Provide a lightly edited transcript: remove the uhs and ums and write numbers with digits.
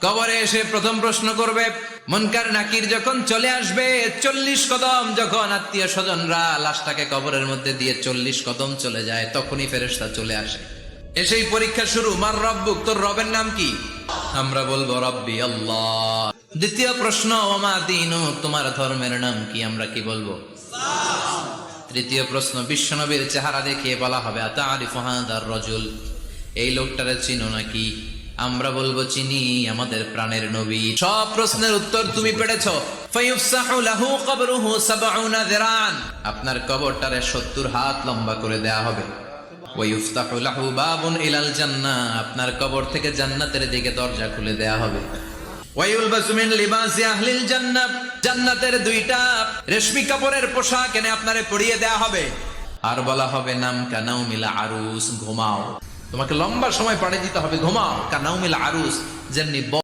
কবরে এসে প্রথম প্রশ্ন করবে, মুনকার নাকির যখন চলে আসবে, 40 কদম যখন আত্মীয় স্বজনরা লাশটাকে কবরের মধ্যে দিয়ে 40 কদম চলে যায়, তখনই ফেরেশতা চলে আসে। এসেই পরীক্ষা শুরু, মার রব্বুক, তোর রবের নাম কি? আমরা বলবো রব্বি আল্লাহ। দ্বিতীয় প্রশ্ন, ওমা দীনুক, তোমার ধর্মের নাম কি? আমরা কি বলবো? তৃতীয় প্রশ্ন, বিশ্বনবীর চেহারা দেখিয়ে বলা হবে, আতারিফু হাদার রাজুল, এই লোকটারে চিনো নাকি? আমরা বলবো চিনি, আমাদের প্রাণের নবী। সব প্রশ্নের উত্তর তুমি পেরেছো। ফায়ুফসাহু লাহু কবরুহু 70 যিরান, আপনার কবরটারে 70 হাত লম্বা করে দেয়া হবে। ওয়ায়ুফতাহু লাহু বাবুন ইলাল জান্নাহ, আপনার কবর থেকে জান্নাতের দিকে দরজা খুলে দেয়া হবে। ওয়ায়ুলবাসু মিন লিবাসি আহলিল জান্নাহ, জান্নাতের 2টা রেশমি কাপড়ের পোশাক এনে আপনারে পরিয়ে দেয়া হবে। আর বলা হবে, নাম কানাউমিল আরুস, ঘুমাও। তোমাকে লম্বা সময় পাড়ি দিতে হবে, ঘুমাও। কানাউমিল আরুস, যেমনি